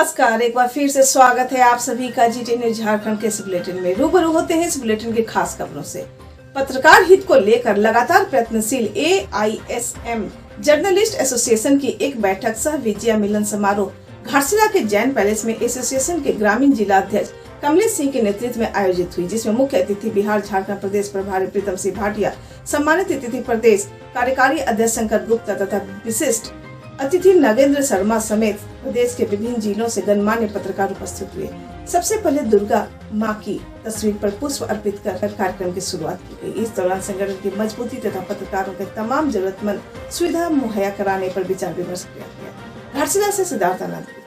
नमस्कार, एक बार फिर से स्वागत है आप सभी का जीटी न्यूज झारखंड के इस बुलेटिन में। रूबरू होते हैं इस बुलेटिन की खास खबरों से। पत्रकार हित को लेकर लगातार प्रयत्नशील AISM जर्नलिस्ट एसोसिएशन की एक बैठक सह विजया मिलन समारोह घाटशिला के जैन पैलेस में एसोसिएशन के ग्रामीण जिला अध्यक्ष कमलेश सिंह के नेतृत्व में आयोजित हुई, जिसमें मुख्य अतिथि बिहार झारखंड प्रदेश प्रभारी प्रीतम सिंह भाटिया, सम्मानित अतिथि प्रदेश कार्यकारी अध्यक्ष शंकर गुप्ता तथा विशिष्ट अतिथि नगेंद्र शर्मा समेत प्रदेश के विभिन्न जिलों से गणमान्य पत्रकार उपस्थित हुए। सबसे पहले दुर्गा मां की तस्वीर पर पुष्प अर्पित कर कार्यक्रम की शुरुआत की गई। इस दौरान संगठन की मजबूती तथा पत्रकारों के तमाम जरूरतमंद सुविधा मुहैया कराने पर विचार विमर्श किया गया। घाटशिला से Siddharth Anand.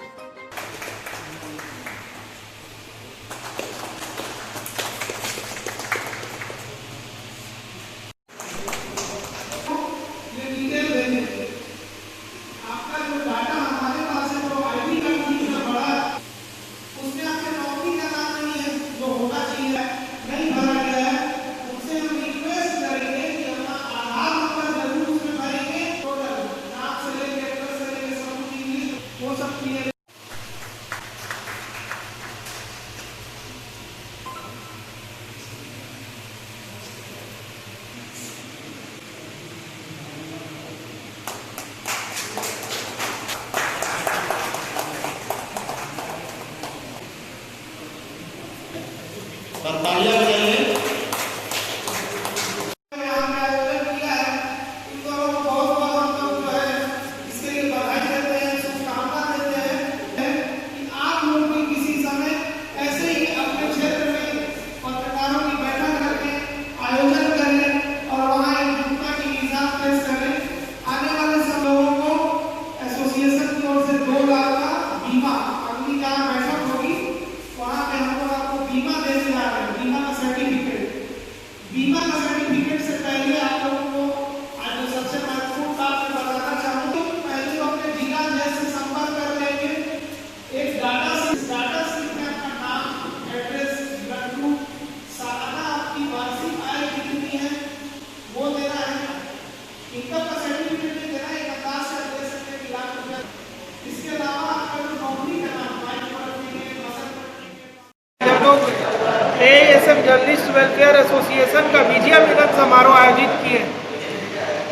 AISM journalist welfare association का विजया मिलन समारोह आयोजित किए।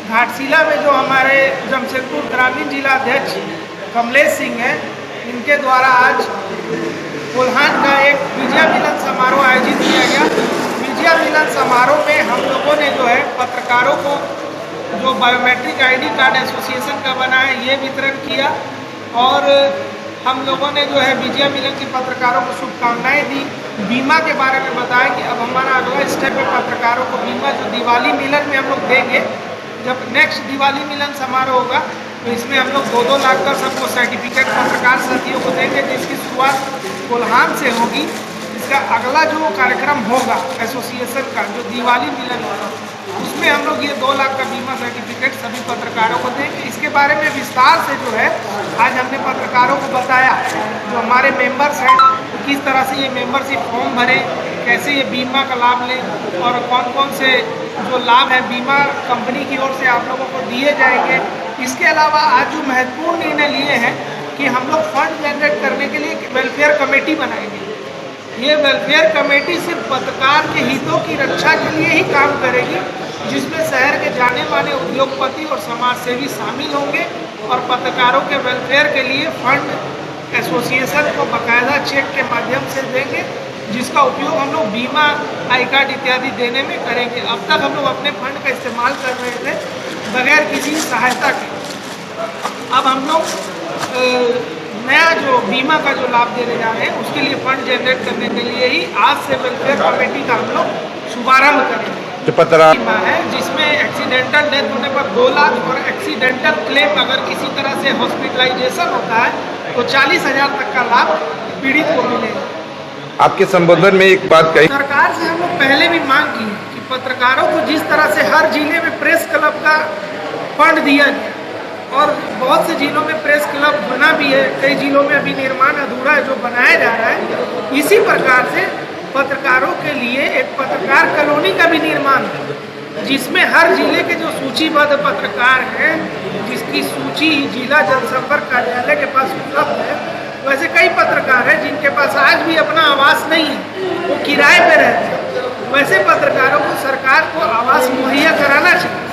घाटशिला में जो हमारे जमशेदपुर ग्रामीण जिला अध्यक्ष कमलेश सिंह हैं, इनके द्वारा आज कोल्हान का एक विजया मिलन समारोह आयोजित किया गया। विजया मिलन समारोह में हम लोगों ने जो है पत्रकारों को जो बायोमेट्रिक ID कार्ड एसोसिएशन का बना है ये वितरण किया और हम लोगों ने जो है विजया मिलन के पत्रकारों को शुभकामनाएं दी। बीमा के बारे में बताया कि अब हमारा अगला स्टेप है पत्रकारों को बीमा जो दिवाली मिलन में हम लोग देंगे। जब नेक्स्ट दिवाली मिलन समारोह होगा तो इसमें हम लोग 2-2 लाख का सबको सर्टिफिकेट पत्रकार साथियों को देंगे, जिसकी शुरुआत कोल्हान से होगी। इसका अगला जो कार्यक्रम होगा एसोसिएशन का जो दिवाली मिलन होगा उसमें हम लोग ये 2 लाख का बीमा सर्टिफिकेट सभी पत्रकारों को देंगे। इसके बारे में विस्तार से जो है आज हमने पत्रकारों को बताया, जो हमारे मेंबर्स हैं किस तरह से ये मेंबरशिप फॉर्म भरें, कैसे ये बीमा का लाभ लें और कौन कौन से जो लाभ है बीमा कंपनी की ओर से आप लोगों को दिए जाएंगे। इसके अलावा आज जो महत्वपूर्ण निर्णय लिए हैं कि हम लोग फंड जनरेट करने के लिए वेलफेयर कमेटी बनाएंगे। ये वेलफेयर कमेटी सिर्फ पत्रकार के हितों की रक्षा के लिए ही काम करेगी, जिसमें शहर के जाने माने उद्योगपति और समाज सेवी शामिल होंगे और पत्रकारों के वेलफेयर के लिए फंड एसोसिएशन को बाकायदा चेक के माध्यम से देंगे, जिसका उपयोग हम लोग बीमा, आई कार्ड इत्यादि देने में करेंगे। अब तक हम लोग अपने फंड का इस्तेमाल कर रहे थे बगैर किसी सहायता के। अब हम लोग नया जो बीमा का जो लाभ देने जा रहे हैं उसके लिए फंड जनरेट करने के लिए ही आज से वेलफेयर कमेटी का हम लोग शुभारंभ करेंगे। बीमा है जिसमें एक्सीडेंटल डेथ होने पर 2 लाख और एक्सीडेंटल क्लेम अगर किसी तरह से हॉस्पिटलाइजेशन होता है तो 40,000 तक का लाभ पीड़ित को मिलेगा। आपके संबोधन में एक बात कही, सरकार से हम लोग पहले भी मांग की कि पत्रकारों को जिस तरह से हर जिले में प्रेस क्लब का फंड दिया गया और बहुत से जिलों में प्रेस क्लब बना भी है, कई जिलों में अभी निर्माण अधूरा है जो बनाया जा रहा है, इसी प्रकार से पत्रकारों के लिए एक पत्रकार कॉलोनी का भी निर्माण है, जिसमें हर जिले के जो सूचीबद्ध पत्रकार हैं, जिसकी सूची जिला जनसंपर्क कार्यालय के पास उपलब्ध है, वैसे कई पत्रकार हैं जिनके पास आज भी अपना आवास नहीं है, वो किराए पे रहते हैं। वैसे पत्रकारों को सरकार को आवास मुहैया कराना चाहिए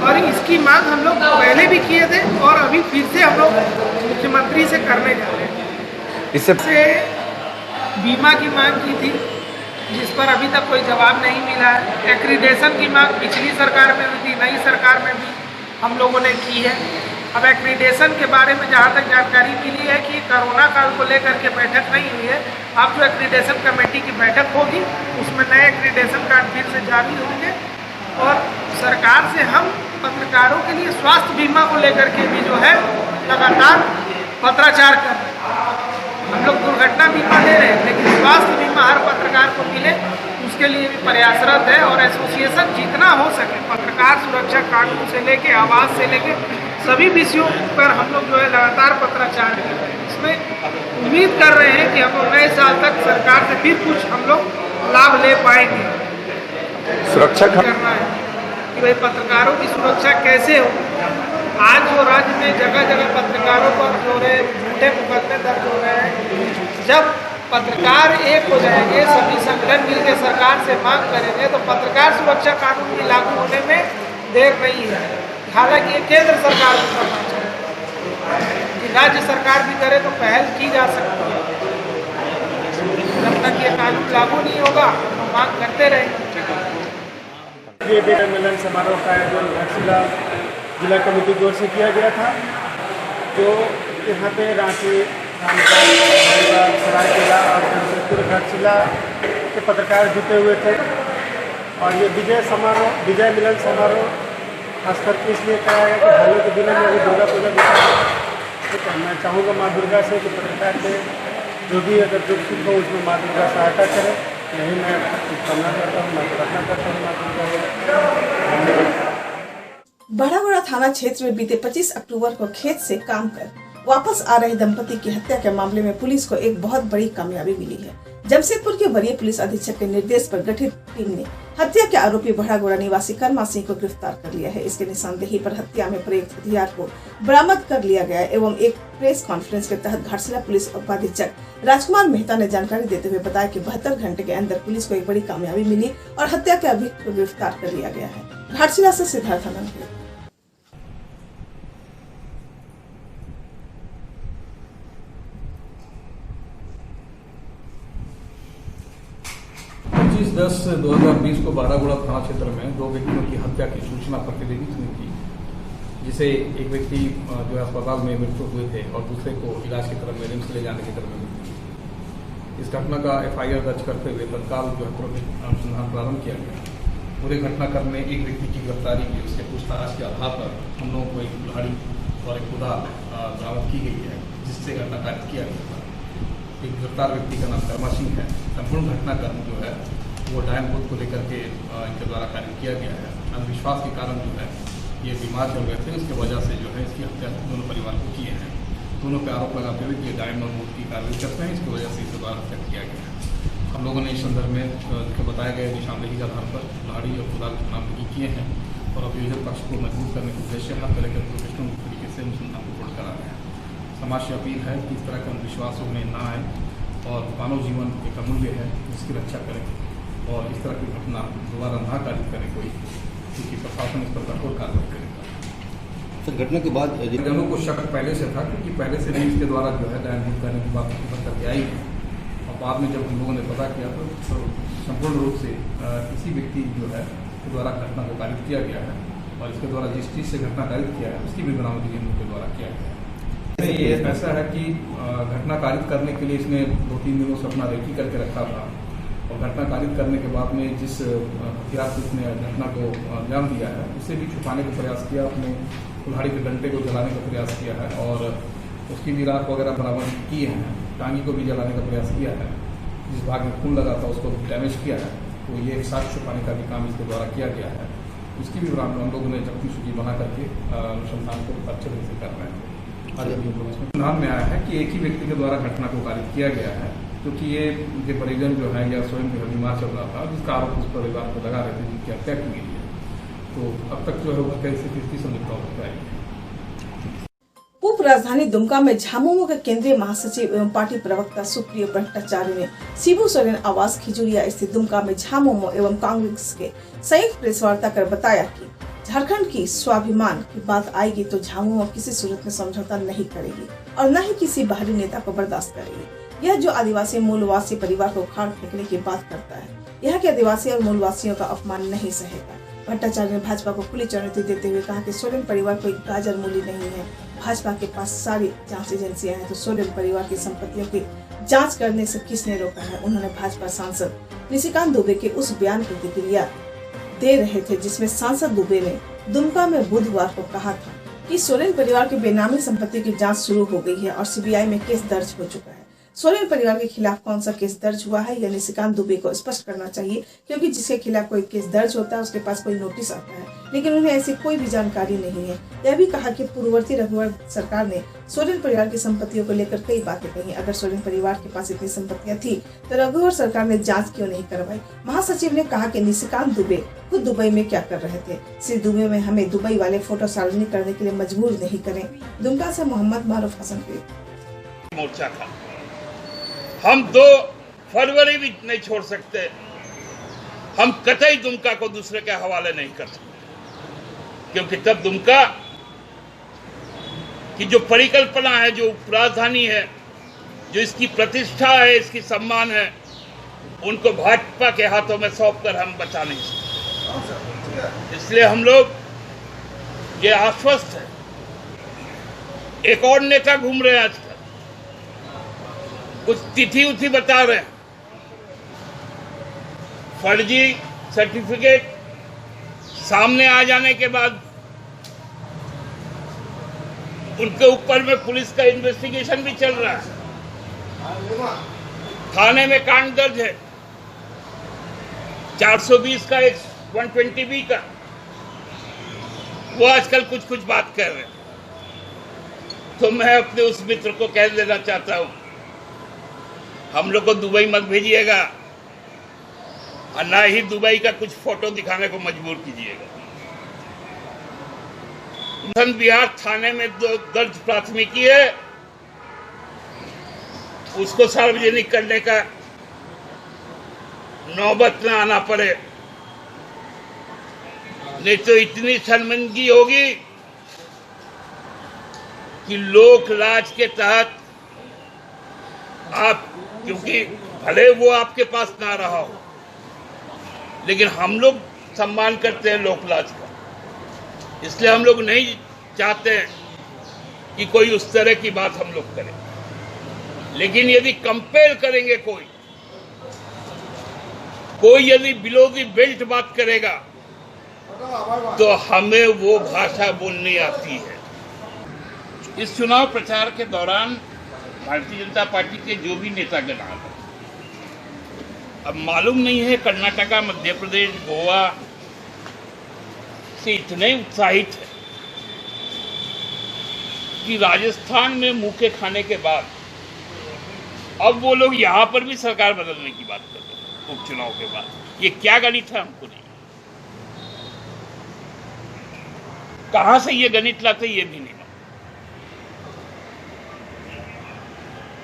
और इसकी मांग हम लोग पहले भी किए थे और अभी फिर से हम लोग मुख्यमंत्री से करने जा रहे हैं। इससे बीमा की मांग की थी जिस पर अभी तक कोई जवाब नहीं मिला है। एक्रीडेशन की मांग पिछली सरकार में भी थी, नई सरकार में भी हम लोगों ने की है। अब एक्रीडेशन के बारे में जहाँ तक जानकारी मिली है कि कोरोना काल को लेकर के बैठक नहीं हुई है। अब जो एक्रीडेशन कमेटी की बैठक होगी उसमें नए एक्रीडेशन कार्ड फिर से जारी होंगे और सरकार से हम पत्रकारों के लिए स्वास्थ्य बीमा को लेकर के भी जो है लगातार पत्राचार कर रहे हैं। हम लोग दुर्घटना बीमा दे रहे हैं लेकिन स्वास्थ्य बीमा हर पत्रकार को मिले उसके लिए भी प्रयासरत है और एसोसिएशन जितना हो सके पत्रकार सुरक्षा कानून से लेके आवास से लेके सभी विषयों पर हम लोग जो है लगातार पत्राचार कर रहे हैं। इसमें उम्मीद कर रहे हैं कि हम लोग नए साल तक सरकार से फिर कुछ हम लोग लाभ ले पाएंगे। सुरक्षा करना है कि भाई पत्रकारों की सुरक्षा कैसे हो। आज जो राज्य में जगह जगह पत्रकारों पर जो रहे झूठे मुकदमे दर्ज हो रहे हैं, जब पत्रकार एक हो जाएंगे, सभी संगठन मिलकर सरकार से मांग करेंगे तो पत्रकार सुरक्षा कानून भी लागू होने में देर नहीं है। हालांकि ये केंद्र सरकार को करना चाहिए कि राज्य सरकार भी करे तो पहल की जा सकती है। जब तक ये कानून लागू नहीं होगा तो मांग करते रहेंगे। ये डेटा मिलन समारोह का आयोजन घाटशिला जिला कमेटी की ओर से किया गया था, जो यहाँ पे रांची, रामगढ़, सरायकेला और जमशेदपुर घाटशिला के पत्रकार जुटे हुए थे और ये विजय मिलन समारोह खास करके इसलिए कराया गया कि हाल के दिनों में अभी दुर्गा पूजा बीता है। तो मैं चाहूँगा माँ दुर्गा से कि पत्रकार के जो भी अगर दुख सुख हो उसमें माँ दुर्गा सहायता करें। यही मैं कामना करता हूँ, मैं प्रार्थना करता हूँ माँ दुर्गा। बड़ागुड़ा थाना क्षेत्र में बीते 25 अक्टूबर को खेत से काम कर वापस आ रहे दंपति की हत्या के मामले में पुलिस को एक बहुत बड़ी कामयाबी मिली है। जमशेदपुर के वरीय पुलिस अधीक्षक के निर्देश पर गठित टीम ने हत्या के आरोपी बड़ागुड़ा निवासी कर्मा सिंह को गिरफ्तार कर लिया है। इसके निशानदेही पर हत्या में प्रयुक्त हथियार को बरामद कर लिया गया एवं एक प्रेस कॉन्फ्रेंस के तहत घाटशिला पुलिस उपाधीक्षक राजकुमार मेहता ने जानकारी देते हुए बताया कि 72 घंटे के अंदर पुलिस को एक बड़ी कामयाबी मिली और हत्या के अभियुक्त को गिरफ्तार कर लिया गया है। घाटशिला से सिद्धार्थ आनंद। 25/10/2020 को बारागुड़ा थाना क्षेत्र में 2 व्यक्तियों की हत्या की सूचना प्रतिनिधित हुई थी, जिसे एक व्यक्ति जो है अस्पताल में मृत्यु हुए थे और दूसरे को इलाज के क्रम में रिम्स ले जाने के क्रम में मृत्यु हुई। इस घटना का FIR दर्ज करते हुए तत्काल जो है अनुसंधान प्रारंभ किया गया। पूरे घटनाक्रम में एक व्यक्ति की गिरफ्तारी की, उसके पूछताछ के आधार पर हम लोगों को एक कुल्हाड़ी और एक कुदाल बरामद की गई है, जिससे घटना कार्य किया गया था। एक गिरफ्तार व्यक्ति का नाम कर्मा सिंह है। संपूर्ण घटनाक्रम जो है वो डायन बुथ को लेकर के इनके द्वारा कार्य किया गया है। अंधविश्वास के कारण जो है ये बीमार चल गए थे, इसकी वजह से जो है इसकी हत्या दोनों परिवार को किए हैं। दोनों पे आरोप लगाते हुए कि ये डायन और बुथ की कार्रवाई करते हैं, इसकी वजह से इसके द्वारा हत्या किया गया है। हम लोगों ने इस संदर्भ में बताए गए निशानदेही के आधार पर कुल्हाड़ी और कुदाल नामजदगी किए हैं और अभियोजक पक्ष को मजबूत करने के उद्देश्य हर तरह के प्रोफेशनल तरीके से अनुसंधान को पूर्ण करा रहे हैं। समाज से अपील है कि इस तरह के अंधविश्वासों में ना आए और मानव जीवन एक अमूल्य है, जिसकी रक्षा करें और इस तरह की घटना दोबारा ना कारित करें कोई, क्योंकि प्रशासन इस पर कठोर कार्रवाई करेगा। सर, घटना के बाद जनों को शक पहले से था, क्योंकि पहले से भी इसके द्वारा जो है डायन बुथ करने की बात हकीकत करके आई है और बाद में जब हम लोगों ने पता किया तो संपूर्ण रूप से किसी व्यक्ति जो है के द्वारा घटना को कारित किया गया है और इसके द्वारा जिस चीज़ से घटना कारित किया है उसकी भी बरामदगी इन लोगों के द्वारा किया गया है। ये ऐसा है कि घटना कारित करने के लिए इसने 2-3 दिनों से अपना रेकी करके रखा था और घटना कारित करने के बाद में जिस हथियार से उसने घटना को अंजाम दिया है उसे भी छुपाने का प्रयास किया, अपने कुल्हाड़ी के डंडे को जलाने का प्रयास किया है और उसकी भी राख वगैरह बरामद किए हैं। टांगी को भी जलाने का प्रयास किया है, जिस भाग में खून लगा था उसको डैमेज किया है। तो ये एक साक्ष्य छुपाने का भी काम इसके द्वारा किया गया है। उसकी भी हम लोगों ने जब्ती सूची बना करके अनुसंधान को अच्छे ढंग से कर रहे हैं। अनुसंधान में आया है कि एक ही व्यक्ति के द्वारा घटना को कारित किया गया है, क्योंकि ये उनके परिजन जो है या स्वयं जो है बीमार चल रहा था, जिसका आरोप उस परिवार को लगा रहे थे, जिनकी हत्या की गई है। तो अब तक जो है वो कैसे किसकी से निपटा होता है। उप राजधानी दुमका में झामुमो के केंद्रीय महासचिव एवं पार्टी प्रवक्ता सुप्रियो भट्टाचार्य ने शिबू सोरेन आवास खिजुरिया स्थित दुमका में झामुमो एवं कांग्रेस के संयुक्त प्रेस वार्ता कर बताया कि झारखंड की स्वाभिमान की बात आएगी तो झामुमो किसी सूरत में समझौता नहीं करेगी और न ही किसी बाहरी नेता को बर्दाश्त करेगी। यह जो आदिवासी मूलवासी परिवार को उखाड़ फेंकने की बात करता है, यहाँ के आदिवासी और मूलवासियों का अपमान नहीं सहेगा। भट्टाचार्य ने भाजपा को खुली चुनौती देते हुए कहा कि सोरेन परिवार कोई गाजर मूली नहीं है। भाजपा के पास सारी जांच एजेंसियां हैं, तो सोरेन परिवार की संपत्तियों की जांच करने से किसने रोका है। उन्होंने भाजपा सांसद निशिकांत दुबे के उस बयान की प्रतिक्रिया दे रहे थे जिसमें सांसद दुबे ने दुमका में बुधवार को कहा था कि सोरेन परिवार की बेनामी संपत्ति की जांच शुरू हो गई है और सीबीआई में केस दर्ज हो चुका है। सोरेन परिवार के खिलाफ कौन सा केस दर्ज हुआ है यह निशिकांत दुबे को स्पष्ट करना चाहिए, क्योंकि जिसके खिलाफ कोई केस दर्ज होता है उसके पास कोई नोटिस आता है, लेकिन उन्हें ऐसी कोई भी जानकारी नहीं है। यह भी कहा कि पूर्ववर्ती रघुवर सरकार ने सोरेन परिवार की संपत्तियों को लेकर कई बातें कही। अगर सोरेन परिवार के पास इतनी संपत्तियां थी तो रघुवर सरकार ने जांच क्यों नहीं करवाई। महासचिव ने कहा कि निशिकांत दुबे खुद दुबई में क्या कर रहे थे। श्री दुबे में हमें दुबई वाले फोटो सार्वजनिक करने के लिए मजबूर नहीं करें। दुमका से मोहम्मद मारूफ हसन के मोर्चा था, हम 2 फरवरी भी नहीं छोड़ सकते। हम कतई दुमका को दूसरे के हवाले नहीं कर सकते, क्योंकि तब दुमका की जो परिकल्पना है, जो राजधानी है, जो इसकी प्रतिष्ठा है, इसकी सम्मान है, उनको भाजपा के हाथों में सौंपकर हम बचा नहीं सकते। इसलिए हम लोग ये आश्वस्त है। एक और नेता घूम रहे हैं आजकल, कुछ तिथि उथि बता रहे हैं, फर्जी सर्टिफिकेट सामने आ जाने के बाद उनके ऊपर में पुलिस का इन्वेस्टिगेशन भी चल रहा है। थाने में कांड दर्ज है 420 का, 120B का। वो आजकल कुछ बात कर रहे हैं। तो मैं अपने उस मित्र को कह देना चाहता हूं, हम लोग को दुबई मत भेजिएगा और ना ही दुबई का कुछ फोटो दिखाने को मजबूर कीजिएगा। बिहार थाने में दर्ज प्राथमिकी है, उसको सार्वजनिक करने का नौबत न आना पड़े, नहीं तो इतनी शर्मिंदगी होगी कि लोक लाज के तहत आप, क्योंकि भले वो आपके पास ना रहा हो, लेकिन हम लोग सम्मान करते हैं लोक लाज का, इसलिए हम लोग नहीं चाहते कि कोई उस तरह की बात हम लोग करें। लेकिन यदि कंपेल करेंगे, कोई यदि बिलो द बेल्ट बात करेगा तो हमें वो भाषा बोलनी आती है। इस चुनाव प्रचार के दौरान भारतीय जनता पार्टी के जो भी नेतागण आ रहे, अब मालूम नहीं है कर्नाटका, मध्य प्रदेश, गोवा से इतने उत्साहित है कि राजस्थान में मुंह खाने के बाद अब वो लोग यहां पर भी सरकार बदलने की बात कर रहे हैं उपचुनाव के बाद। ये क्या गणित है हमको नहीं, कहां से ये गणित लाते ये भी नहीं।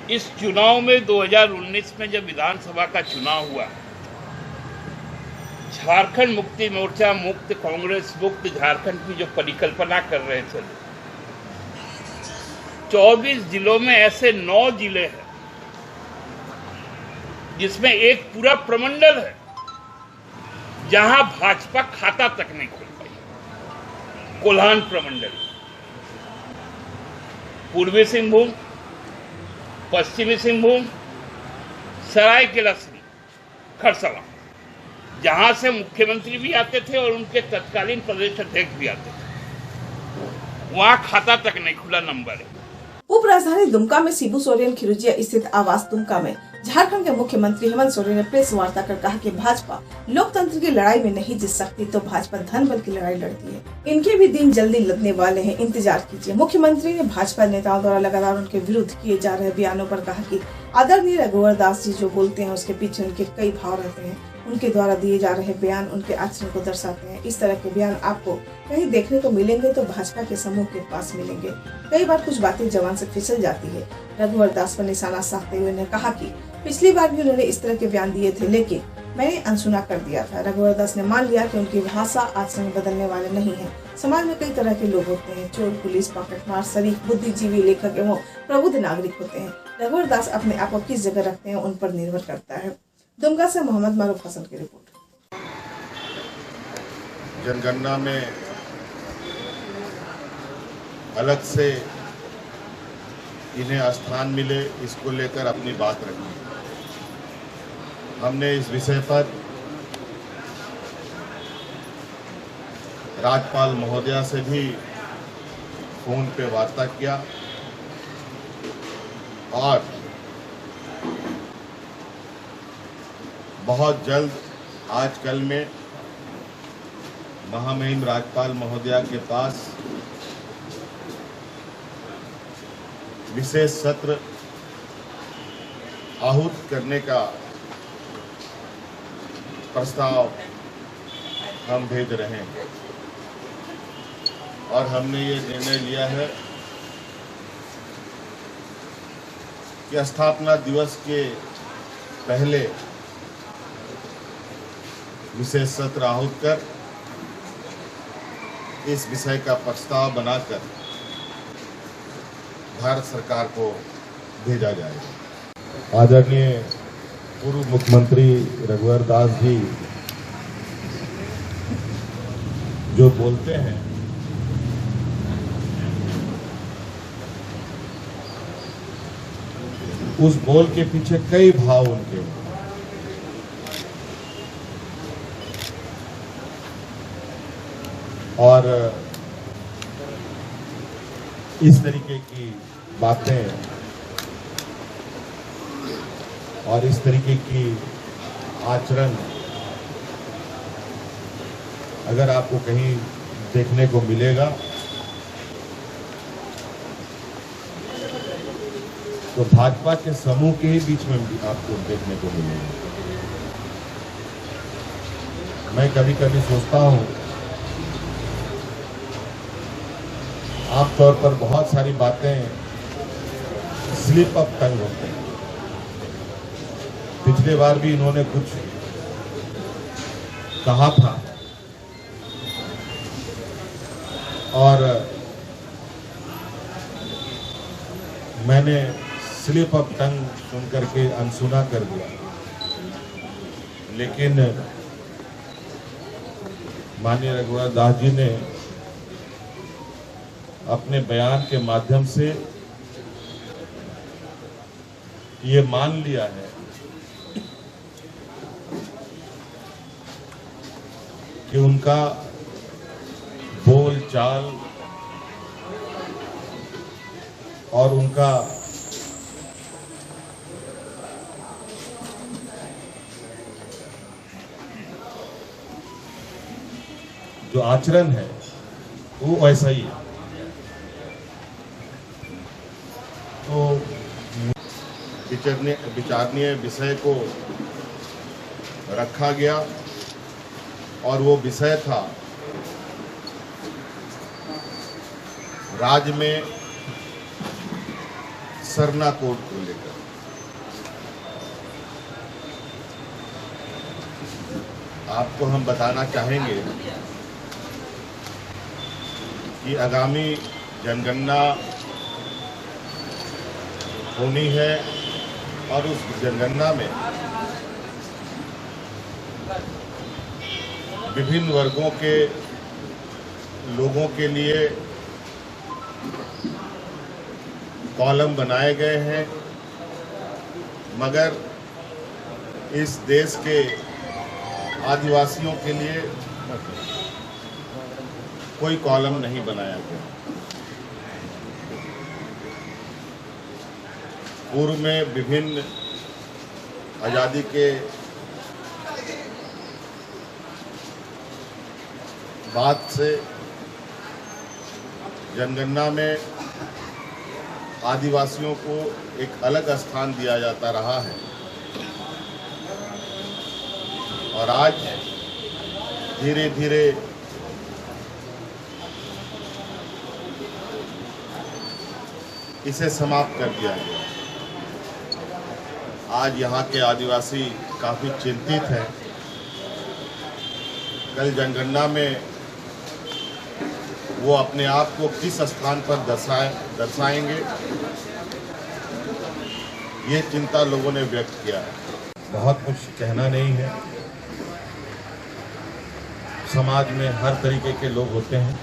इस चुनाव में 2019 में जब विधानसभा का चुनाव हुआ, झारखंड मुक्ति मोर्चा मुक्त, कांग्रेस मुक्त झारखंड की जो परिकल्पना कर रहे थे, 24 जिलों में ऐसे 9 जिले हैं जिसमें एक पूरा प्रमंडल है जहां भाजपा खाता तक नहीं खोल पाई। कोल्हान प्रमंडल, पूर्वी सिंहभूम, पश्चिमी सिंहभूम, सरायकेला, खरसावां, जहां से मुख्यमंत्री भी आते थे और उनके तत्कालीन प्रदेश अध्यक्ष भी आते थे, वहां खाता तक नहीं खुला नंबर है। उप राजधानी दुमका में शिबू सोरेन खिजुरिया स्थित आवास दुमका में झारखंड के मुख्यमंत्री हेमंत सोरेन ने प्रेस वार्ता कर कहा कि भाजपा लोकतंत्र की लड़ाई में नहीं जीत सकती तो भाजपा धन बल की लड़ाई लड़ती है। इनके भी दिन जल्दी लगने वाले हैं, इंतजार कीजिए। मुख्यमंत्री ने भाजपा नेताओं द्वारा लगातार उनके विरुद्ध किए जा रहे बयानों पर कहा कि आदरणीय रघुवर दास जी जो बोलते हैं उसके पीछे उनके कई भाव रहते हैं। उनके द्वारा दिए जा रहे बयान उनके आचरण को दर्शाते हैं। इस तरह के बयान आपको कहीं देखने को मिलेंगे तो भाजपा के समूह के पास मिलेंगे। कई बार कुछ बातें जबान से फिसल जाती है। रघुवर दास पर निशाना साधते हुए ने कहा कि पिछली बार भी उन्होंने इस तरह के बयान दिए थे, लेकिन मैंने अनसुना कर दिया था। रघुवर दास ने मान लिया कि उनकी भाषा आचरण बदलने वाले नहीं है। समाज में कई तरह के लोग होते हैं, चोर, पुलिस, पॉकेटमार, शरीफ, बुद्धिजीवी, लेखक एवं प्रबुद्ध नागरिक होते हैं। रघुवर दास अपने आप को किस जगह रखते हैं उन पर निर्भर करता है। दुमका से मोहम्मद मारूफ हसन की रिपोर्ट। जनगणना में अलग से इन्हें स्थान मिले, इसको लेकर अपनी बात रखी। हमने इस विषय पर राज्यपाल महोदया से भी फोन पे वार्ता किया और बहुत जल्द आजकल में महामहिम राज्यपाल महोदया के पास विशेष सत्र आहूत करने का प्रस्ताव हम भेज रहे हैं और हमने ये निर्णय लिया है कि स्थापना दिवस के पहले विशेष सत्र आहूत कर इस विषय का प्रस्ताव बनाकर भारत सरकार को भेजा जाएगा। आदरणीय पूर्व मुख्यमंत्री रघुवर दास जी जो बोलते हैं उस बोल के पीछे कई भाव उनके हैं। और इस तरीके की बातें और इस तरीके की आचरण अगर आपको कहीं देखने को मिलेगा तो भाजपा के समूह के ही बीच में भी आपको देखने को मिलेगा। मैं कभी कभी सोचता हूं, आमतौर पर बहुत सारी बातें स्लिप ऑफ टंग होते हैं। पिछले बार भी इन्होंने कुछ कहा था और मैंने स्लिप ऑफ टंग सुन करके अनसुना कर दिया, लेकिन माननीय रघुवर दास जी ने अपने बयान के माध्यम से ये मान लिया है कि उनका बोल चाल और उनका जो आचरण है वो वैसा ही है। तो विचारणीय विषय को रखा गया और वो विषय था राज्य में सरना कोड को लेकर। आपको हम बताना चाहेंगे कि आगामी जनगणना होनी है और उस जनगणना में विभिन्न वर्गों के लोगों के लिए कॉलम बनाए गए हैं, मगर इस देश के आदिवासियों के लिए कोई कॉलम नहीं बनाया गया। पूर्व में विभिन्न आज़ादी के बाद से जनगणना में आदिवासियों को एक अलग स्थान दिया जाता रहा है और आज धीरे धीरे इसे समाप्त कर दिया गया। आज यहाँ के आदिवासी काफ़ी चिंतित हैं। कल जनगणना में वो अपने आप को किस स्थान पर दर्शाएंगे, ये चिंता लोगों ने व्यक्त किया है। बहुत कुछ कहना नहीं है। समाज में हर तरीके के लोग होते हैं।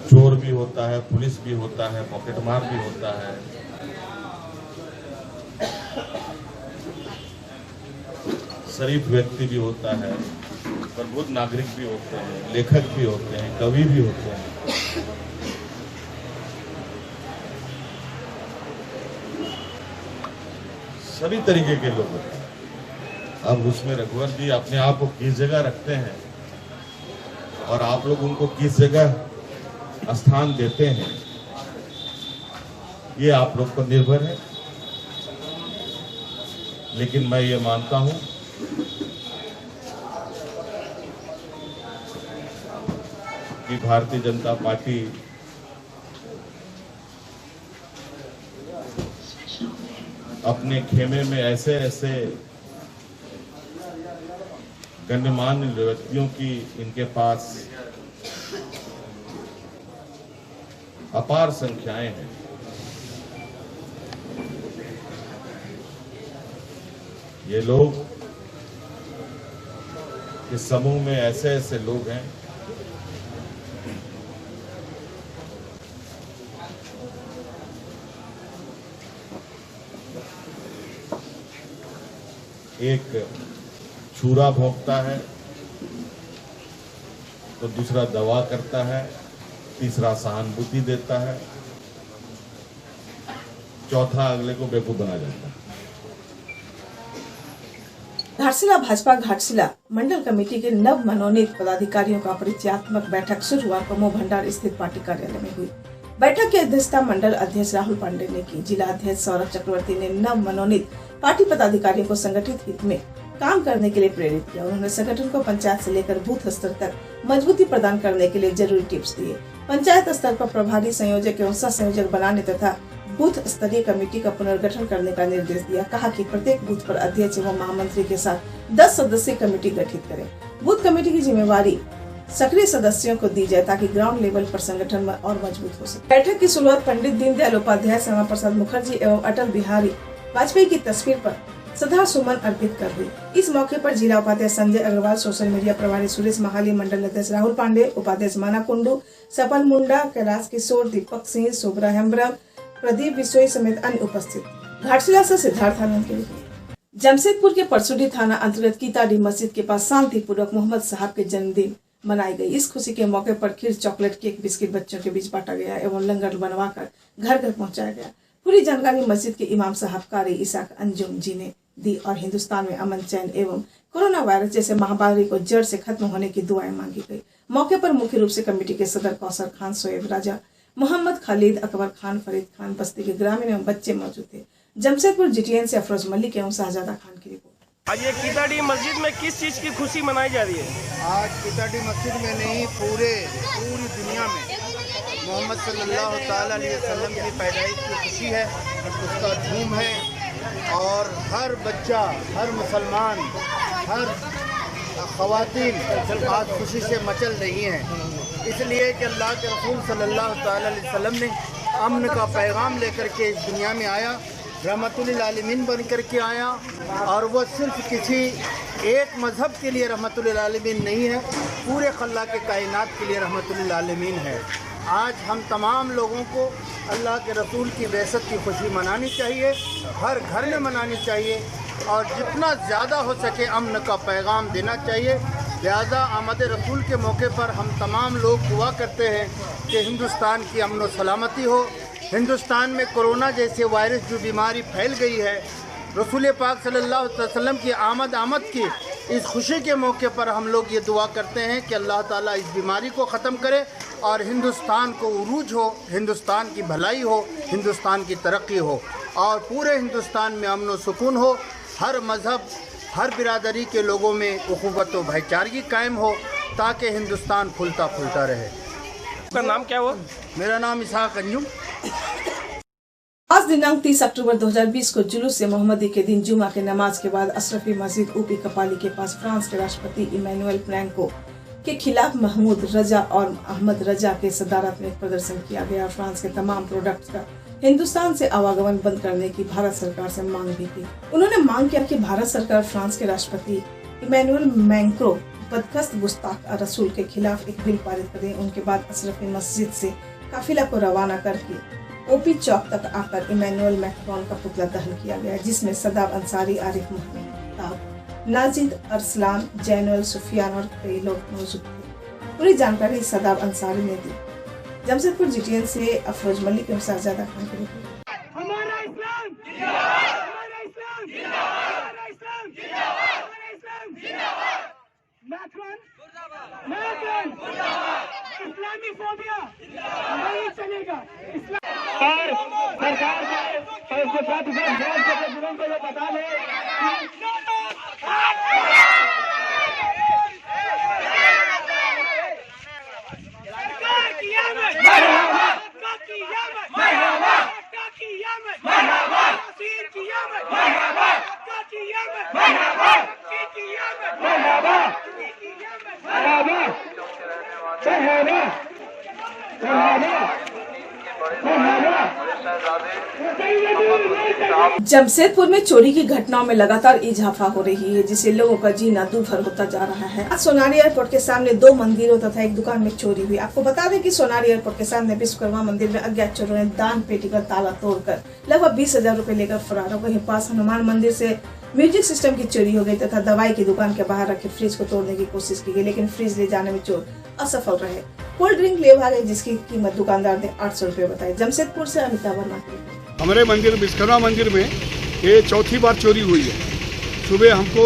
चोर भी होता है, पुलिस भी होता है, पॉकेटमार भी होता है, शरीफ व्यक्ति भी होता है, प्रबुद्ध नागरिक भी होते हैं, लेखक भी होते हैं, कवि भी होते हैं। सभी तरीके के लोग होते हैं। अब उसमें रघुवर जी अपने आप को किस जगह रखते हैं और आप लोग उनको किस जगह स्थान देते हैं, ये आप लोग पर निर्भर है। लेकिन मैं ये मानता हूं कि भारतीय जनता पार्टी अपने खेमे में ऐसे ऐसे गण्यमान्य व्यक्तियों की इनके पास अपार संख्याएं हैं। ये लोग इस समूह में ऐसे ऐसे लोग हैं एक छुरा भोंकता है तो दूसरा दवा करता है, तीसरा सहानुभूति देता है, चौथा अगले को बेवकूफ बना जाता है। घाटशिला भाजपा घाटशिला मंडल कमेटी के नव मनोनीत पदाधिकारियों का परिचयात्मक बैठक शुक्रवार को मोह भंडार स्थित पार्टी कार्यालय में हुई। बैठक की अध्यक्षता मंडल अध्यक्ष राहुल पांडे ने की। जिला अध्यक्ष सौरभ चक्रवर्ती ने नव मनोनीत पार्टी पदाधिकारियों को संगठित हित में काम करने के लिए प्रेरित किया। उन्होंने संगठन को पंचायत से लेकर बूथ स्तर तक मजबूती प्रदान करने के लिए जरूरी टिप्स दिए। पंचायत स्तर पर प्रभारी संयोजक एवं सह संयोजक बनाने तथा बूथ स्तरीय कमेटी का पुनर्गठन करने का निर्देश दिया। कहा कि प्रत्येक बूथ पर अध्यक्ष एवं महामंत्री के साथ 10 सदस्यीय कमेटी गठित करें। बूथ कमेटी की जिम्मेवारी सक्रिय सदस्यों को दी जाए ताकि ग्राउंड लेवल पर संगठन में और मजबूत हो सके। बैठक की शुरुआत पंडित दीनदयाल उपाध्याय, श्यामा प्रसाद मुखर्जी एवं अटल बिहारी वाजपेयी की तस्वीर पर श्रद्धा सुमन अर्पित कर हुई। इस मौके पर जिला उपाध्यक्ष संजय अग्रवाल, सोशल मीडिया प्रभारी सुरेश महाली, मंडल अध्यक्ष राहुल पांडे, उपाध्यक्ष माना कुंडू, सपल मुंडा, कैलाश किशोर, दीपक सिंह, शुभ्रा हेम्ब्रम, प्रदीप बिश्नोई समेत अन्य उपस्थित। घाटशिला से सिद्धार्थ आनंद के लिए। जमशेदपुर के परसुडी थाना अंतर्गत कीताडी मस्जिद के पास शांतिपूर्वक मोहम्मद साहब के जन्मदिन मनाई गई। इस खुशी के मौके पर खीर, चॉकलेट, केक, बिस्किट बच्चों के बीच बांटा गया एवं लंगर बनवाकर घर घर पहुंचाया गया। पूरी जानकारी मस्जिद के इमाम साहब कारी इसाक अंजुम जी ने दी और हिंदुस्तान में अमन, चैन एवं कोरोना वायरस जैसे महामारी को जड़ से खत्म होने की दुआएं मांगी गई। मौके पर मुख्य रूप से कमेटी के सदर कौसर खान, सोएब राजा, मोहम्मद खालिद, अकबर खान, फरीद खान, बस्ती के ग्रामीण एवं बच्चे मौजूद थे। जमशेदपुर GTN से अफरोज मलिक एवं शाहजादा खान की रिपोर्ट। आज ये कीताडी मस्जिद में किस चीज़ की खुशी मनाई जा रही है? आज कीताडी मस्जिद में नहीं, पूरी दुनिया में मोहम्मद सल्लल्लाहु ताला अलैहि वसल्लम की पैदाइश की खुशी है, उसका धूम है और हर बच्चा, हर मुसलमान, हर ख़वातीन आज खुशी से मचल रही हैं। इसलिए कि अल्लाह के रसूल सल्लल्लाहु ताला अलैहि वसल्लम ने अमन का पैगाम लेकर के इस दुनिया में आया, रहमतुल आलमीन बन कर के आया और वह सिर्फ किसी एक मज़हब के लिए रहमतुल आलमीन नहीं है, पूरे खल्ला के कायनात के लिए रहमतुल आलमीन है। आज हम तमाम लोगों को अल्लाह के रसूल की बेइज्जत की खुशी मनानी चाहिए, हर घर में मनानी चाहिए और जितना ज़्यादा हो सके अमन का पैगाम देना चाहिए। लिहाजा आमद रसूल के मौके पर हम तमाम लोग दुआ करते हैं कि हिंदुस्तान की अमन व सलामती हो। हिंदुस्तान में कोरोना जैसे वायरस जो बीमारी फैल गई है, रसूल पाक सल्लल्लाहु अलैहि वसल्लम की आमद की इस खुशी के मौके पर हम लोग ये दुआ करते हैं कि अल्लाह ताला इस बीमारी को ख़त्म करे और हिंदुस्तान को उरूज हो, हिंदुस्तान की भलाई हो, हिंदुस्तान की तरक्की हो और पूरे हिंदुस्तान में अमन व सुकून हो। हर मज़हब, हर बिरादरी के लोगों में उखुवत व भाईचारगी कायम हो, ताकि हिंदुस्तान फूलता फूलता रहे। आपका नाम क्या हुआ? मेरा नाम इसहाक अंजुम। आज दिनांक 30 अक्टूबर 2020 को जुलूस से मोहम्मदी के दिन जुमा के नमाज के बाद अशरफी मस्जिद ऊपी कपाली के पास फ्रांस के राष्ट्रपति इमैनुअल मैक्रों के खिलाफ महमूद रजा और अहमद रजा के सदारत में प्रदर्शन किया गया। फ्रांस के तमाम प्रोडक्ट्स का हिंदुस्तान से आवागमन बंद करने की भारत सरकार से मांग भी की। उन्होंने मांग किया कि भारत सरकार फ्रांस के राष्ट्रपति इमैनुअल मैक्रों बदकस्त गुस्ताख रसूल के खिलाफ एक बिल पारित करें। उनके बाद अशरफी मस्जिद से काफिला को रवाना करके ओपी चौक तक आकर इमैनुअल मैक्रों का पुतला दहन किया गया, जिसमें सदाब अंसारी, आरिफ मोहम्मद, नाजिद अरसलान, जैनुल सुफियान और कई लोग मौजूद थे। पूरी जानकारी सदाब अंसारी ने दी। जमशेदपुर GTN से अफरोज मलिक और साहजादा खान की रिपोर्ट। हमारा इस्लाम जिंदाबाद, हमारा इस्लाम जिंदाबाद, हमारा इस्लाम जिंदाबाद, हमारा इस्लाम जिंदाबाद। मैक्रोन जिंदाबाद, इस्लामी फोबिया नहीं चलेगा। सरकार को साथ बता दें जमशेदपुर में चोरी की घटनाओं में लगातार इजाफा हो रही है, जिससे लोगों का जीना दूभर होता जा रहा है। आज सोनारी एयरपोर्ट के सामने 2 मंदिरों तथा एक दुकान में चोरी हुई। आपको बता दें कि सोनारी एयरपोर्ट के सामने विश्वकर्मा मंदिर में अज्ञात चोरों ने दान पेटी का ताला तोड़कर लगभग 20,000 रुपए लेकर फरार हो गए। पास हनुमान मंदिर से म्यूजिक सिस्टम की चोरी हो गई तथा दवाई की दुकान के बाहर रखे फ्रिज को तोड़ने की कोशिश की गई, लेकिन फ्रिज ले जाने में चोर असफल रहे। कोल्ड ड्रिंक ले भागे, जिसकी कीमत दुकानदार ने 800 रुपए बताई। जमशेदपुर से अमिता वर्मा की। हमारे मंदिर विश्वकर्मा मंदिर में ये चौथी बार चोरी हुई है। सुबह हमको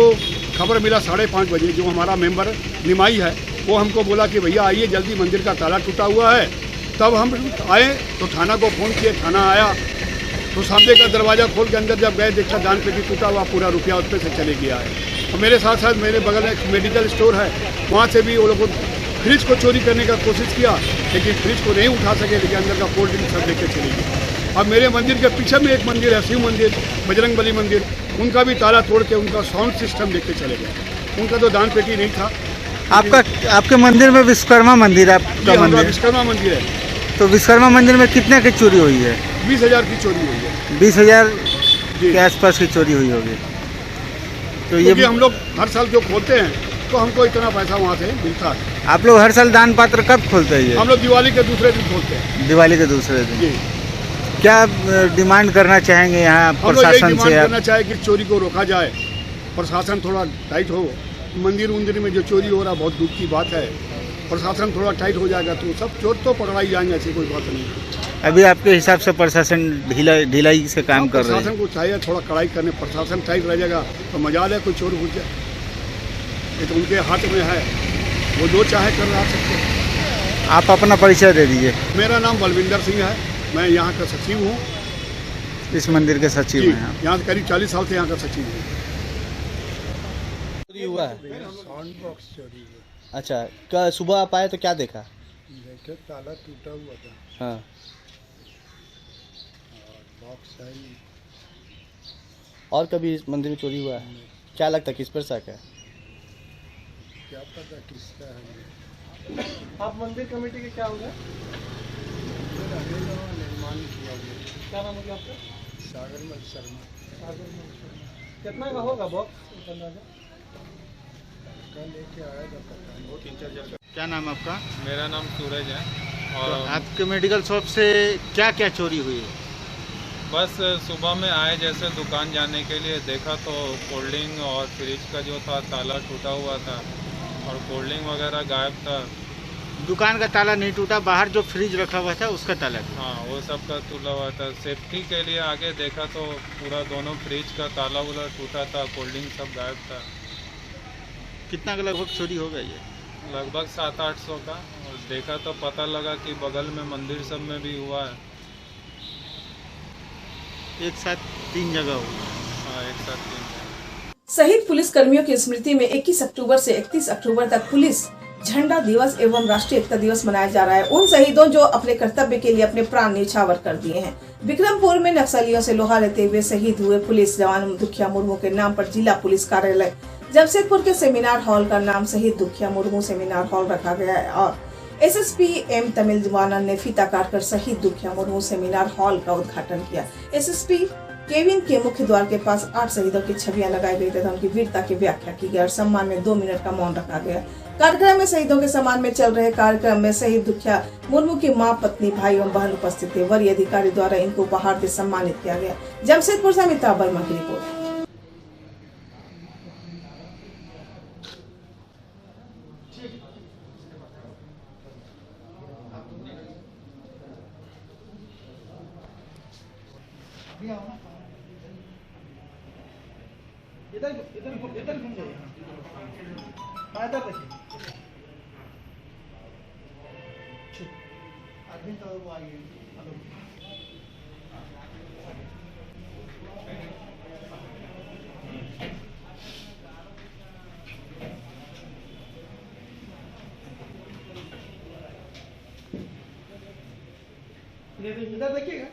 खबर मिला 5:30 बजे, जो हमारा मेंबर निमाई है वो हमको बोला कि भैया आइए जल्दी, मंदिर का ताला टूटा हुआ है। तब हम आए तो थाना को फ़ोन किए, थाना आया तो सामने का दरवाज़ा खोल के अंदर जब गए देखा दान पेटी टूटा हुआ, पूरा रुपया उस पर से चले गया है। और मेरे साथ साथ मेरे बगल में एक मेडिकल स्टोर है, वहाँ से भी वो लोगों फ्रिज को चोरी करने का कोशिश किया, लेकिन फ्रिज को नहीं उठा सके, लेकिन अंदर का कोल्ड ड्रिंक सब लेके चले गए। अब मेरे मंदिर के पीछे में एक मंदिर है, शिव मंदिर, बजरंगबली मंदिर, उनका भी ताला तोड़ के उनका साउंड सिस्टम लेके चले गए। उनका तो दान पेटी नहीं था। आपके मंदिर में विश्वकर्मा मंदिर, आपका मंदिर विश्वकर्मा मंदिर है। तो विश्वकर्मा मंदिर में कितने की चोरी हुई है? 20,000 की चोरी हुई है। 20,000 के आसपास की चोरी हुई होगी। तो ये हम लोग हर साल जो खोलते हैं तो हमको इतना पैसा वहाँ से मिलता है। आप लोग हर साल दान पात्र कब खोलते हैं? हम लोग दिवाली के दूसरे दिन खोलते हैं। दिवाली के दूसरे दिन। क्या डिमांड करना चाहेंगे यहाँ प्रशासन से? करना चाहे कि चोरी को रोका जाए, प्रशासन थोड़ा टाइट हो। मंदिर उंदिर में जो चोरी हो रहा बहुत दुख की बात है। प्रशासन थोड़ा टाइट हो जाएगा तो सब चोर तो पकड़ाई जाएंगे, ऐसी कोई बात नहीं। अभी आपके हिसाब से प्रशासन ढिलाई से काम कर रहा है? प्रशासन को चाहिए थोड़ा कड़ाई करने। प्रशासन टाइट रह जाएगा तो मजाल है, कोई चोर घुस जाए। ये तो उनके हाथ में है, वो जो चाहे कर रहा सकते। आप अपना परिचय दे दीजिए। मेरा नाम बलविंदर सिंह है, मैं यहाँ का सचिव हूँ। इस मंदिर के सचिव हैं? यहाँ से करीब 40 साल से यहाँ का सचिव हूँ। चोरी हुआ है? साउंड बॉक्स चोरी है। अच्छा, क्या सुबह आप आए तो क्या देखा? देखे ताला टूटा हुआ था। हाँ। बॉक्स है। और कभी इस मंदिर में चोरी हुआ है? क्या लगता है किस पर शक है? क्या पता किसका है। आप मंदिर कमेटी के क्या हो गए? निर्माण किया गया। क्या नाम है आपका? सागरमल शर्मा। कितना का होगा बॉक्स? लेके आएगा पता। क्या नाम है आपका? मेरा नाम सूरज है। और तो आपके मेडिकल शॉप से क्या क्या चोरी हुई है? बस सुबह में आए जैसे दुकान जाने के लिए, देखा तो कोल्ड ड्रिंक और फ्रिज का जो था ताला टूटा हुआ था और कोल्ड ड्रिंक वगैरह गायब था। दुकान का ताला नहीं टूटा, बाहर जो फ्रिज रखा हुआ था उसका ताला? हाँ, वो सब का टूटा हुआ था। सेफ्टी के लिए आगे देखा तो पूरा दोनों फ्रिज का ताला वाला टूटा था, कोल्ड ड्रिंक सब गायब था। कितना का लगभग चोरी हो गया ये? लगभग 700-800 का। और देखा तो पता लगा कि बगल में मंदिर सब में भी हुआ है। एक साथ 3 जगह हुआ? हाँ, एक साथ 3 जगह। शहीद पुलिस कर्मियों की स्मृति में 21 अक्टूबर से 31 अक्टूबर तक पुलिस झंडा दिवस एवं राष्ट्रीय एकता दिवस मनाया जा रहा है। उन शहीदों जो अपने कर्तव्य के लिए अपने प्राण न्यौछावर कर दिए हैं। विक्रमपुर में नक्सलियों से लोहा लेते हुए शहीद हुए पुलिस जवान दुखिया मुर्मू के नाम पर जिला पुलिस कार्यालय जमशेदपुर के सेमिनार हॉल का नाम शहीद दुखिया मुर्मू सेमिनार हॉल रखा गया है और एसएसपी एम तमिल जवानन ने फीता काटकर शहीद दुखिया मुर्मू सेमिनार हॉल का उद्घाटन किया। एसएसपी केविन के मुख्य द्वार के पास 8 शहीदों की छवियां लगाई गई तथा उनकी वीरता की व्याख्या की गई और सम्मान में 2 मिनट का मौन रखा गया। कार्यक्रम में शहीदों के सम्मान में चल रहे कार्यक्रम में शहीद दुखिया मुर्मू की मां, पत्नी, भाई एवं बहन उपस्थित थे। वरीय अधिकारी द्वारा इनको उपहार से सम्मानित किया गया। जमशेदपुर से अमिताभ वर्मा की रिपोर्ट। इधर घूम जाइए, इधर देखिए। आदमी तो वो आइए, इधर देखिएगा।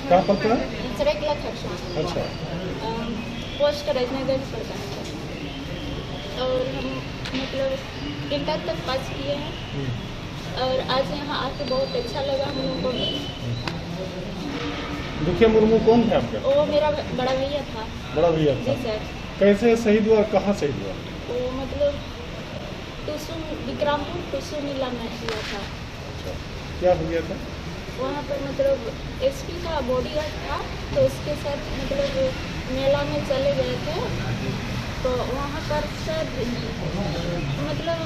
क्या पड़ता है? अच्छा। पोस्ट राजनगर पड़ता है और हम मतलब इंटर तक पास किए हैं और आज यहाँ आके बहुत अच्छा लगा हम लोगों को भी। दुखिया मुर्मू कौन थे आपका? वो मेरा बड़ा भैया था। बड़ा भैया था? जी सर। कैसे शहीद हुआ, कहाँ शहीद हुआ? वो मतलब विक्रमपुर टुसू मेला में हुआ था। क्या हो गया था? वहाँ पर मतलब एसपी का बॉडीगार्ड था तो उसके साथ मतलब मेला में चले गए थे तो वहाँ पर सर मतलब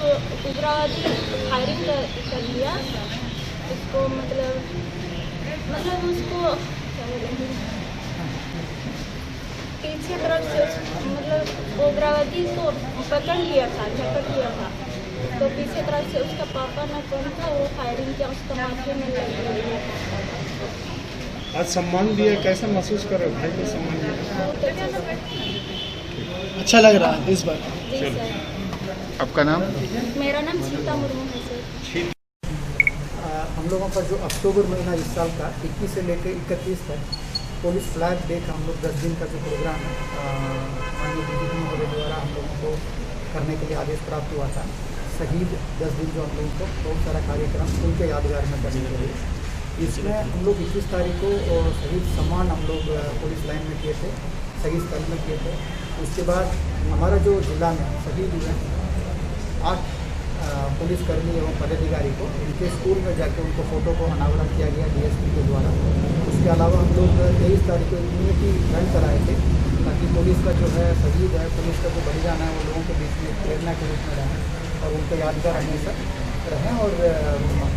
उग्रवादी फायरिंग कर दिया उसको मतलब उसको पीछे तरफ से मतलब उग्रवादी को पकड़ लिया था, झपट लिया था तो पीछे तरफ से उसका पापा न कौन था वो फायरिंग किया, उसका माथे में लग गया। आज सम्मान दिया, कैसा महसूस कर रहे हो भाई को सम्मान दिया? अच्छा लग रहा है इस बार। जी सर। आपका नाम? मेरा नाम सीता मुर्मू है सर। हम लोगों का जो अक्टूबर महीना इस साल का 21 से लेकर 31 तक पुलिस फ्लैग डे का हम लोग 10 दिन का जो प्रोग्राम है माननीय डीजीपी महोदय द्वारा हम लोगों को करने के लिए आदेश प्राप्त हुआ था। शहीद 10 दिन जो हम लोगों को बहुत सारा कार्यक्रम उनके यादगार में करने के लिए इसमें हम लोग 21 तारीख को शहीद सम्मान हम लोग पुलिस लाइन में किए थे, शहीद स्थल में किए थे। उसके बाद हमारा जो जिला में शहीद हुए 8 पुलिसकर्मी एवं पदाधिकारी को उनके स्कूल में जाकर उनको फ़ोटो को अनावरण किया गया डीएसपी के द्वारा। उसके अलावा हम लोग 23 तारीख को इम्यूनिटी रन कराए थे ताकि पुलिस का जो है शहीद है, पुलिस का जो बलिदान है वो लोगों के बीच में प्रेरणा के रूप में रहे और उनको यादगार हमेशा रहें और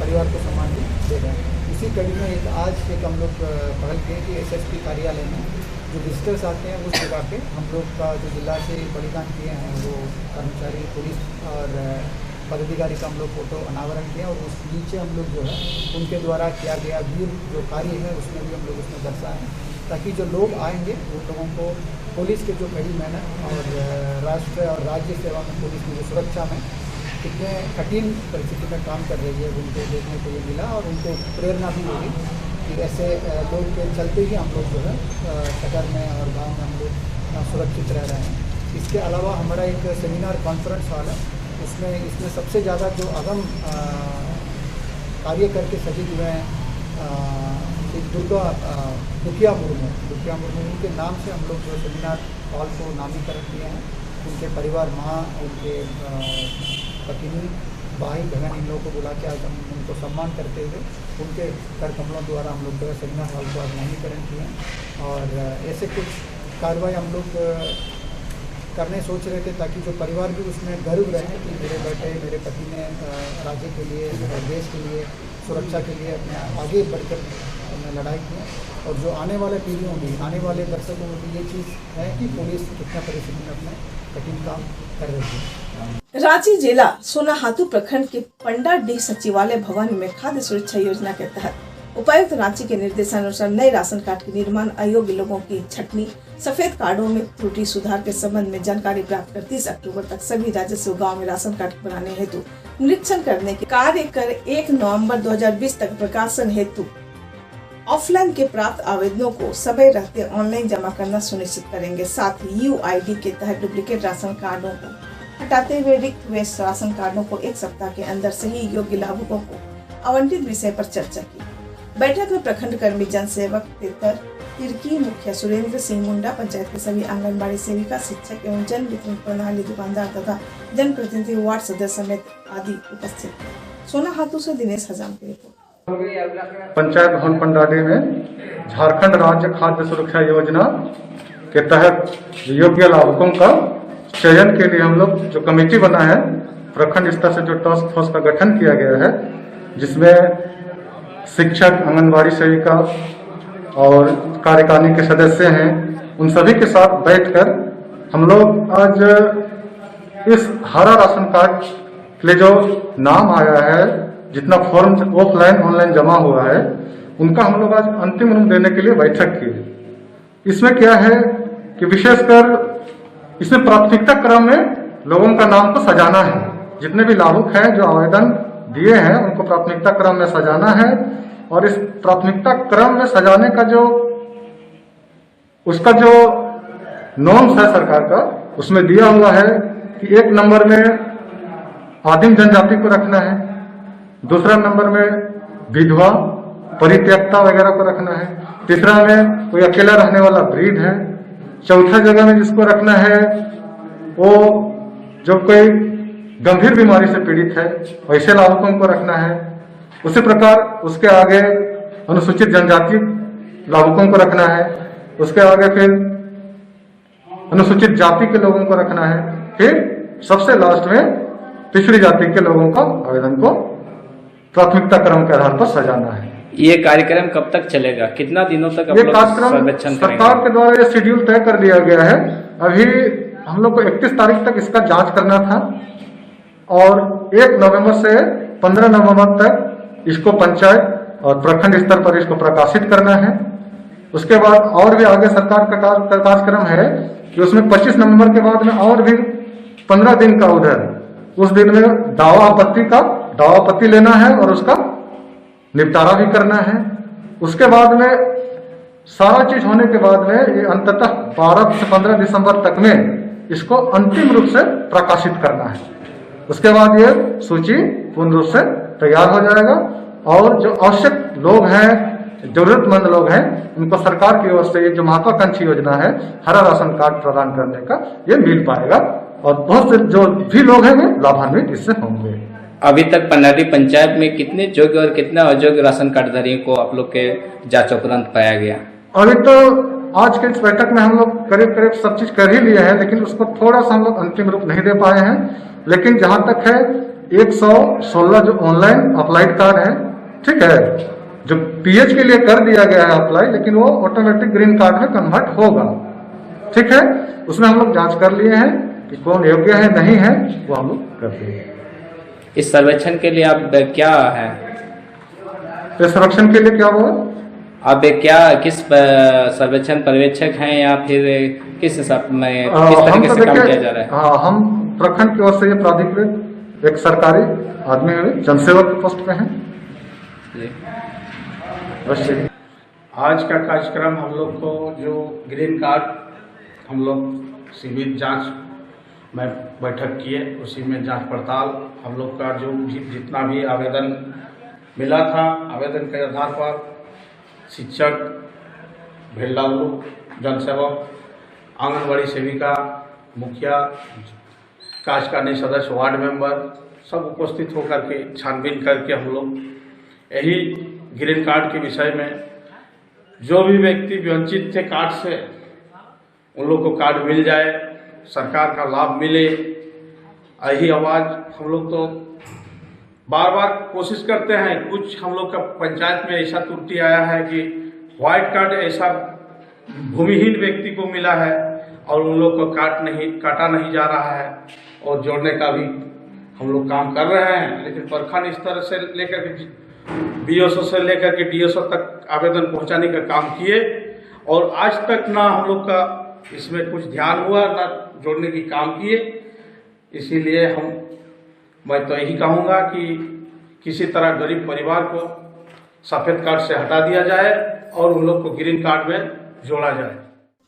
परिवार को सम्मान भी दे रहे हैं। इसी कड़ी में आज हम लोग पहल किए कि एसएसपी कार्यालय में जो विजिटर्स आते हैं उस जगह पे हम लोग का जो जिला से बलिदान किए हैं वो कर्मचारी पुलिस और पदाधिकारी का हम लोग फोटो अनावरण किया और उस नीचे हम लोग जो है उनके द्वारा किया गया वीर जो कार्य है उसमें भी हम लोग उसमें दर्शाएँ ताकि जो लोग आएंगे उन लोगों को पुलिस के जो कड़ी मेहनत और राष्ट्र और राज्य सेवा में पुलिस की जो सुरक्षा में कितने कठिन परिस्थिति में काम कर रही है उनको देखने को ये मिला और उनको प्रेरणा भी मिली कि ऐसे लोग के चलते ही हम लोग जो है शहर में और गांव में हम लोग सुरक्षित रह रहे हैं। इसके अलावा हमारा एक सेमिनार कॉन्फ्रेंस हॉल है इसमें सबसे ज़्यादा जो अगम कार्य करके शहीद हुए हैं एक दुखिया मुर्मू के नाम से हम लोग जो सेमिनार हॉल को नामीकरण किए हैं। उनके परिवार माँ उनके पत्नी भाई बहन इन लोगों को बुला के आज हम उनको सम्मान करते हुए उनके कर कमलों द्वारा हम लोग जो है सेमिनार हॉल को आज नामीकरण किए हैं और ऐसे कुछ कार्रवाई हम लोग करने सोच रहे थे ताकि जो परिवार भी उसमें गर्व रहे कि मेरे बेटे मेरे पति ने राज्य के लिए देश के लिए सुरक्षा के लिए अपने आगे बढ़कर लड़ाई की और जो आने वाले पीढ़ियों में आने वाले दर्शकों में भी ये चीज़ है कि पुलिस कितना परिस्थिति में अपना कठिन काम कर रही है। रांची जिला सोनाहातू प्रखंड के पंडाडीह सचिवालय भवन में खाद्य सुरक्षा योजना के तहत उपायुक्त रांची के निर्देशानुसार नए राशन कार्ड के निर्माण, अयोग्य लोगों की छटनी, सफेद कार्डों में त्रुटि सुधार के संबंध में जानकारी प्राप्त कर 30 अक्टूबर तक सभी राजस्व गाँव में राशन कार्ड बनाने हेतु निरीक्षण करने के कार्य कर 1 नवंबर 2020 तक प्रकाशन हेतु ऑफलाइन के प्राप्त आवेदनों को समय रहते ऑनलाइन जमा करना सुनिश्चित करेंगे। साथ ही UID के तहत डुप्लीकेट राशन कार्डों को हटाते हुए रिक्त हुए राशन कार्डों को 1 सप्ताह के अंदर सही योग्य लाभुकों को आवंटित विषय पर चर्चा की। बैठक में प्रखंड कर्मी जनसेवक तेतर तिर्की, मुखिया सुरेंद्र सिंह मुंडा, पंचायत के सभी आंगनबाड़ी सेविका, शिक्षक एवं जन वितरण प्रणाली दुकानदार तथा जनप्रतिनिधि, वार्ड सदस्य समेत आदि उपस्थित थे। सोनाहातू से दिनेश हजाम की रिपोर्ट। पंचायत भवन पंडाडीह में झारखंड राज्य खाद्य सुरक्षा योजना के तहत योग्य लाभुकों का चयन के लिए हम लोग जो कमेटी बना है, प्रखंड स्तर से जो टास्क फोर्स का गठन किया गया है, जिसमें शिक्षक, आंगनबाड़ी सेविका और कार्यकारिणी के सदस्य हैं, उन सभी के साथ बैठकर हम लोग आज इस हरा राशन कार्ड के लिए जो नाम आया है, जितना फॉर्म ऑफलाइन ऑनलाइन जमा हुआ है, उनका हम लोग आज अंतिम रूप देने के लिए बैठक की। इसमें क्या है कि विशेषकर इसमें प्राथमिकता क्रम में लोगों का नाम को सजाना है। जितने भी लाभुक हैं जो आवेदन दिए हैं, उनको प्राथमिकता क्रम में सजाना है। और इस प्राथमिकता क्रम में सजाने का उसका जो नॉर्म्स है सरकार का, उसमें दिया हुआ है कि 1 नंबर में आदिम जनजाति को रखना है, दूसरा नंबर में विधवा, परित्यक्ता वगैरह को रखना है, तीसरा में कोई अकेला रहने वाला वृद्ध है, चौथा जगह में जिसको रखना है वो जो कोई गंभीर बीमारी से पीड़ित है, वैसे लाभुकों को रखना है। उसी प्रकार उसके आगे अनुसूचित जनजाति लाभुकों को रखना है, उसके आगे फिर अनुसूचित जाति के लोगों को रखना है, फिर सबसे लास्ट में पिछड़ी जाति के लोगों का आवेदन को प्राथमिकता क्रम के आधार पर सजाना है। ये कार्यक्रम कब तक चलेगा? कितना दिनों तक ये कार्यक्रम सरकार के द्वारा ये शेड्यूल तय कर दिया गया है। अभी हम लोग को 31 तारीख तक इसका जांच करना था और 1 नवंबर से 15 नवंबर तक इसको पंचायत और प्रखंड स्तर पर इसको प्रकाशित करना है। उसके बाद और भी आगे सरकार का कार्यक्रम है कि उसमें 25 नवंबर के बाद में और भी 15 दिन का उधर उस दिन में दावा आपत्ति लेना है और उसका निपटारा भी करना है। उसके बाद में सारा चीज होने के बाद में ये अंततः 12 से 15 दिसंबर तक में इसको अंतिम रूप से प्रकाशित करना है। उसके बाद ये सूची पूर्ण रूप से तैयार हो जाएगा और जो आवश्यक लोग हैं, जरूरतमंद लोग हैं, उनको सरकार की ओर से ये जो महत्वाकांक्षी योजना है हरा राशन कार्ड प्रदान करने का, ये मिल पाएगा और बहुत से जो भी लोग हैं वे लाभान्वित इससे होंगे। अभी तक पंडाडीह पंचायत में कितने योग्य और कितने अयोग्य राशन कार्ड धारियों को आप लोग के जांच उपरांत पाया गया? अभी तो आज के इस बैठक में हम लोग करीब सब चीज कर ही लिए हैं, लेकिन उसको थोड़ा सा हम लोग अंतिम रूप नहीं दे पाए हैं। लेकिन जहां तक है 116 जो ऑनलाइन अप्लाइड कार्ड है, ठीक है, जो PH के लिए कर दिया गया है अप्लाई, लेकिन वो ऑटोमेटिक ग्रीन कार्ड में कन्वर्ट होगा, ठीक है। उसमें हम लोग जांच कर लिए हैं कि कौन योग्य है नहीं है, वो हम लोग कर दिए। इस सर्वेक्षण के लिए आप क्या है? इस सर्वेक्षण के लिए क्या हुआ? आप किस सर्वेक्षण पर्यवेक्षक हैं या फिर किस हिसाब में किस तरीके से काम किया जा रहा है? हाँ, हम प्रखंड की ओर से ये प्राधिकृत एक सरकारी आदमी है, जनसेवक के पोस्ट पे हैं। आज का कार्यक्रम हम लोग को जो ग्रीन कार्ड हम लोग सीमित जांच में बैठक किए, उसी में जांच पड़ताल हम लोग का जो जितना भी आवेदन मिला था, आवेदन के आधार पर शिक्षक, भेलडालू, जनसेवक, आंगनबाड़ी सेविका, मुखिया, कार्यकारिणी सदस्य, वार्ड मेंबर सब उपस्थित होकर के छानबीन करके हम लोग यही ग्रीन कार्ड के विषय में जो भी व्यक्ति वंचित थे कार्ड से, उन लोग को कार्ड मिल जाए, सरकार का लाभ मिले, यही आवाज़ हम लोग तो बार बार कोशिश करते हैं। कुछ हम लोग का पंचायत में ऐसा त्रुटि आया है कि व्हाइट कार्ड ऐसा भूमिहीन व्यक्ति को मिला है और उन लोग को काटा नहीं जा रहा है। और जोड़ने का भी हम लोग काम कर रहे हैं, लेकिन प्रखंड स्तर से लेकर के BSO से लेकर के DSO तक आवेदन पहुंचाने का काम किए और आज तक ना हम लोग का इसमें कुछ ध्यान हुआ, ना जोड़ने की काम किए। इसीलिए मैं तो यही कहूँगा कि किसी तरह गरीब परिवार को सफ़ेद कार्ड से हटा दिया जाए और उन लोग को ग्रीन कार्ड में जोड़ा जाए।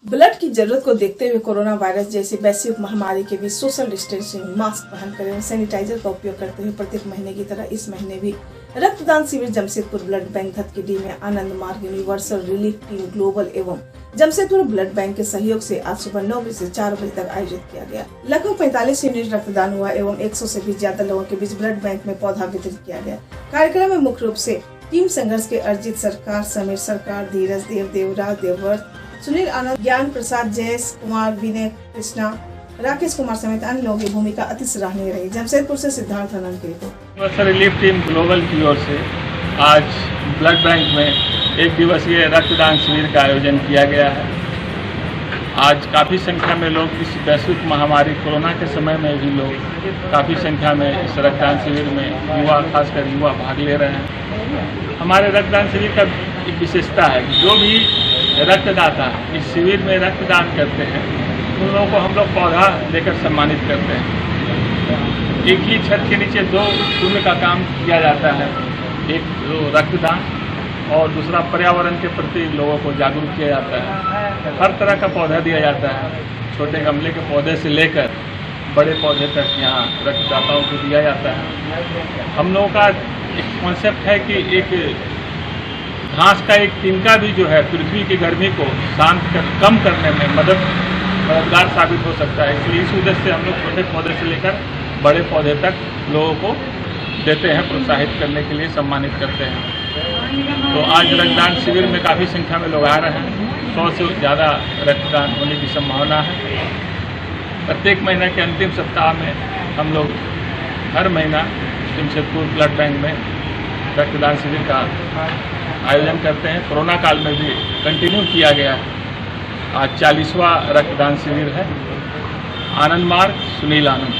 ब्लड की जरूरत को देखते हुए कोरोना वायरस जैसी वैश्विक महामारी के बीच सोशल डिस्टेंसिंग, मास्क पहनकर एवं सैनिटाइजर का उपयोग करते हुए प्रत्येक महीने की तरह इस महीने भी रक्तदान शिविर जमशेदपुर ब्लड बैंक धतकीडी में आनंद मार्ग यूनिवर्सल रिलीफ टीम ग्लोबल एवं जमशेदपुर ब्लड बैंक के सहयोग से आज सुबह 9 बजे से 4 बजे तक आयोजित किया गया। लगभग 45 यूनिट रक्तदान हुआ एवं 100 से भी ज्यादा लोगों के बीच ब्लड बैंक में पौधा वितरित किया गया। कार्यक्रम में मुख्य रूप से टीम संघर्ष के अर्जित सरकार, समीर सरकार, धीरज देव, देवराज देवव्रत, सुनील आनंद, ज्ञान प्रसाद, जयेश कुमार, विनय कृष्णा, राकेश कुमार समेत अन्य लोगों की भूमिका अति सराहनीय रही। जमशेदपुर से सिद्धार्थ आनंद की report. Universal relief team global की ओर से आज ब्लड बैंक में 1 दिवसीय रक्तदान शिविर का आयोजन किया गया है। आज काफ़ी संख्या में लोग इस वैश्विक महामारी कोरोना के समय में भी लोग काफ़ी संख्या में इस रक्तदान शिविर में युवा, खासकर युवा भाग ले रहे हैं। हमारे रक्तदान शिविर का एक विशेषता है कि जो भी रक्तदाता इस शिविर में रक्तदान करते हैं उन लोगों को हम लोग पौधा देकर सम्मानित करते हैं। एक ही छत के नीचे 2 पुण्य का काम किया जाता है, एक रक्तदान और दूसरा पर्यावरण के प्रति लोगों को जागरूक किया जाता है। हर तरह का पौधा दिया जाता है, छोटे गमले के पौधे से लेकर बड़े पौधे तक यहाँ रक्तदाताओं को दिया जाता है। हम लोगों का एक कॉन्सेप्ट है कि एक घास का एक तिनका भी जो है पृथ्वी की गर्मी को कम करने में मददगार साबित हो सकता है। इसलिए इस उद्देश्य से हम लोग छोटे पौधे से लेकर बड़े पौधे तक लोगों को देते हैं, प्रोत्साहित करने के लिए सम्मानित करते हैं। तो आज रक्तदान शिविर में काफ़ी संख्या में लोग आ रहे हैं। 100 से ज़्यादा रक्तदान होने की संभावना है। प्रत्येक महीने के अंतिम सप्ताह में हम लोग हर महीना जमशेदपुर ब्लड बैंक में रक्तदान शिविर का आयोजन करते हैं। कोरोना काल में भी कंटिन्यू किया गया है। आज 40वां रक्तदान शिविर है। आनंद मार्ग, सुनील आनंद।